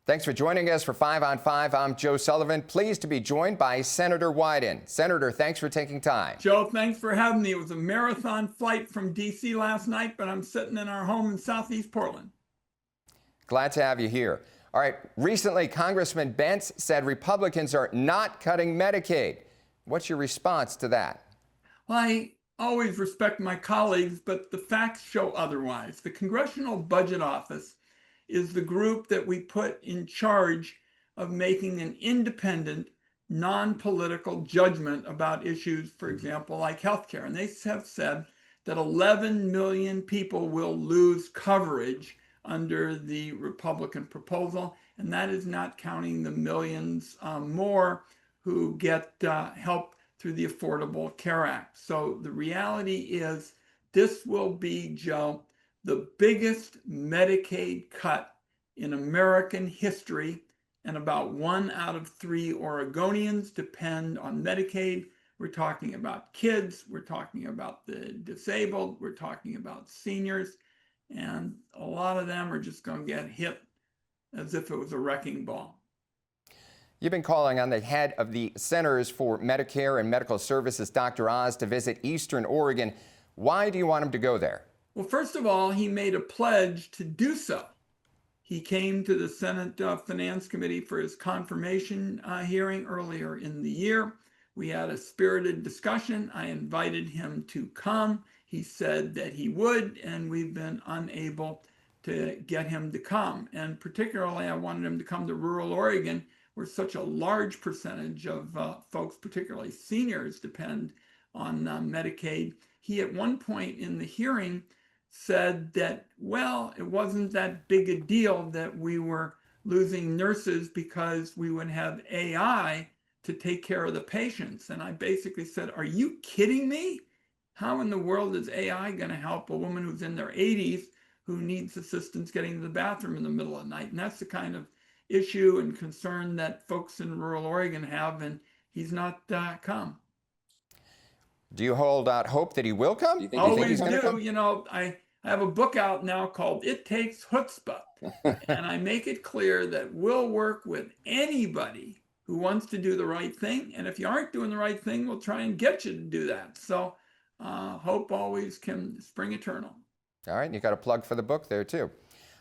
Thanks for joining us for 5 on 5. I'm Joe Sullivan. Pleased to be joined by Senator Wyden. Senator, thanks for taking time. Joe, thanks for having me. It was a marathon flight from D.C. last night, but I'm sitting in our home in Southeast Portland. Glad to have you here. All right, recently Congressman Bentz said Republicans are not cutting Medicaid. What's your response to that? Well, I always respect my colleagues, but the facts show otherwise. The Congressional Budget Office is the group that we put in charge of making an independent, non-political judgment about issues, for example, like healthcare. And they have said that 11 million people will lose coverage under the Republican proposal, and that is not counting the millions more who get help through the Affordable Care Act. So the reality is this will be, Joe, the biggest Medicaid cut in American history, and about 1 out of 3 Oregonians depend on Medicaid. We're talking about kids, we're talking about the disabled, we're talking about seniors, and a lot of them are just going to get hit as if it was a wrecking ball. You've been calling on the head of the Centers for Medicare and Medical Services, Dr. Oz, to visit Eastern Oregon. Why do you want him to go there? Well, first of all, he made a pledge to do so. He came to the Senate Finance Committee for his confirmation hearing earlier in the year. We had a spirited discussion. I invited him to come. He said that he would, and we've been unable to get him to come. And particularly, I wanted him to come to rural Oregon, where such a large percentage of folks, particularly seniors, depend on Medicaid. He, at one point in the hearing, said that, well, it wasn't that big a deal that we were losing nurses because we would have AI to take care of the patients. And I basically said, are you kidding me? How in the world is AI going to help a woman who's in their 80s who needs assistance getting to the bathroom in the middle of the night? And that's the kind of issue and concern that folks in rural Oregon have, and he's not come. Do you hold out hope that he will come? You think he's going to come? You know, I have a book out now called It Takes Chutzpah, and I make it clear that we'll work with anybody who wants to do the right thing, and if you aren't doing the right thing, we'll try and get you to do that. So hope always can spring eternal. All right, and you got a plug for the book there too.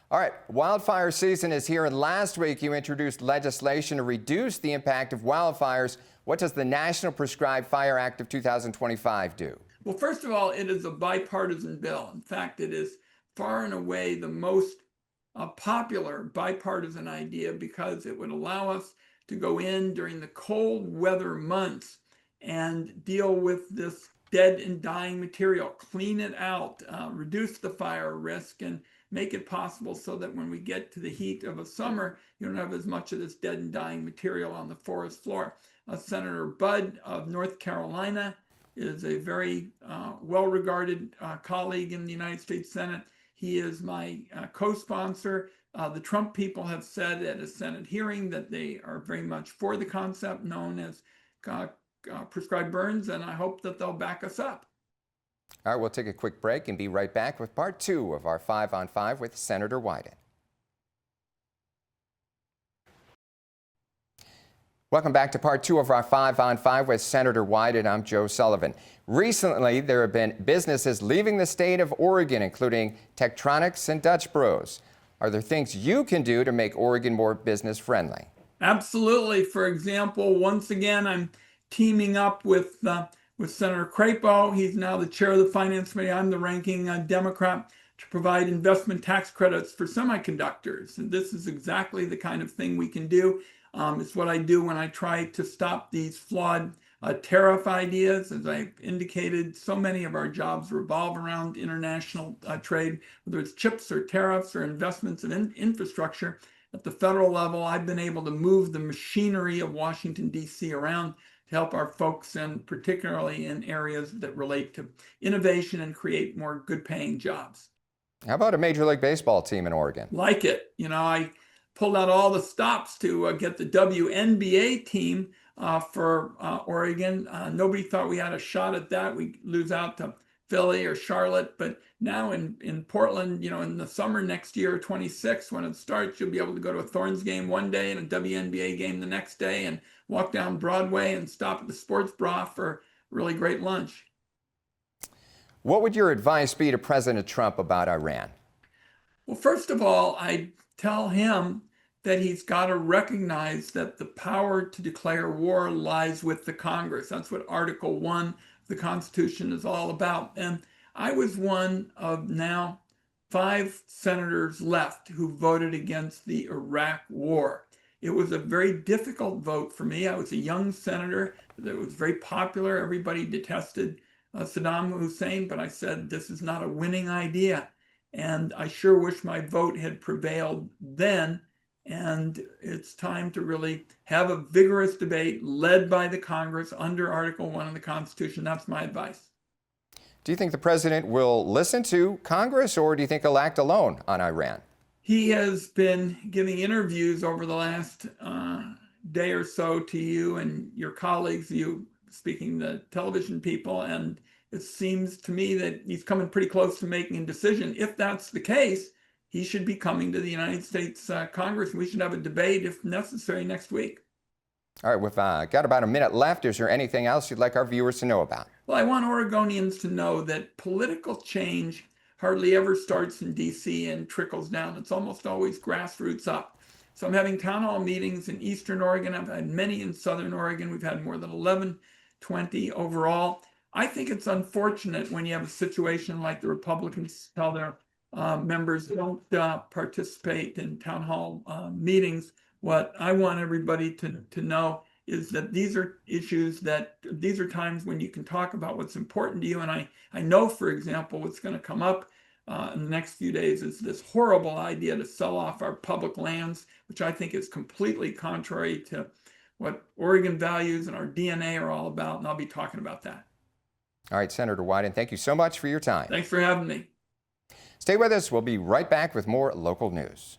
All right, wildfire season is here, and last week you introduced legislation to reduce the impact of wildfires. What does the National Prescribed Fire Act of 2025 do? Well, first of all, it is a bipartisan bill. In fact, it is far and away the most popular bipartisan idea because it would allow us to go in during the cold weather months and deal with this dead and dying material, clean it out, reduce the fire risk, and make it possible so that when we get to the heat of a summer, you don't have as much of this dead and dying material on the forest floor. Senator Budd of North Carolina is a very well-regarded colleague in the United States Senate. He is my co-sponsor. The Trump people have said at a Senate hearing that they are very much for the concept known as prescribed burns, and I hope that they'll back us up. All right, we'll take a quick break and be right back with part 2 of our 5 on 5 with Senator Wyden. Welcome back to part 2 of our 5 on 5 with Senator Wyden. I'm Joe Sullivan. Recently, there have been businesses leaving the state of Oregon, including Tektronix and Dutch Bros. Are there things you can do to make Oregon more business friendly? Absolutely. For example, once again, I'm teaming up with Senator Crapo. He's now the chair of the Finance Committee. I'm the ranking Democrat, to provide investment tax credits for semiconductors. And this is exactly the kind of thing we can do. It's what I do when I try to stop these flawed tariff ideas. As I indicated, so many of our jobs revolve around international trade, whether it's chips or tariffs or investments in infrastructure. At the federal level, I've been able to move the machinery of Washington, D.C. around to help our folks, and particularly in areas that relate to innovation and create more good-paying jobs. How about a Major League Baseball team in Oregon? Like it. You know, I pulled out all the stops to get the WNBA team for Oregon. Nobody thought we had a shot at that. We lose out to Philly or Charlotte, but now in Portland, in the summer next year, 26, when it starts, you'll be able to go to a Thorns game one day and a WNBA game the next day and walk down Broadway and stop at the Sports Bra for a really great lunch. What would your advice be to President Trump about Iran? Well, first of all, I tell him that he's got to recognize that the power to declare war lies with the Congress. That's what Article 1 of the Constitution is all about. And I was one of now 5 senators left who voted against the Iraq war. It was a very difficult vote for me. I was a young senator that was very popular. Everybody detested Saddam Hussein, but I said, this is not a winning idea. And I sure wish my vote had prevailed then. And it's time to really have a vigorous debate led by the Congress under Article 1 of the Constitution. That's my advice. Do you think the president will listen to Congress, or do you think he'll act alone on Iran? He has been giving interviews over the last day or so to you and your colleagues, you speaking to television people, and it seems to me that he's coming pretty close to making a decision. If that's the case, he should be coming to the United States Congress, and we should have a debate, if necessary, next week. All right, we've got about a minute left. Is there anything else you'd like our viewers to know about? Well, I want Oregonians to know that political change hardly ever starts in D.C. and trickles down. It's almost always grassroots up. So I'm having town hall meetings in Eastern Oregon. I've had many in Southern Oregon. We've had more than 20 overall. I think it's unfortunate when you have a situation like the Republicans tell their members don't participate in town hall meetings. What I want everybody to know is that these are these are times when you can talk about what's important to you. And I know, for example, what's going to come up in the next few days is this horrible idea to sell off our public lands, which I think is completely contrary to what Oregon values and our DNA are all about. And I'll be talking about that. All right, Senator Wyden, thank you so much for your time. Thanks for having me. Stay with us. We'll be right back with more local news.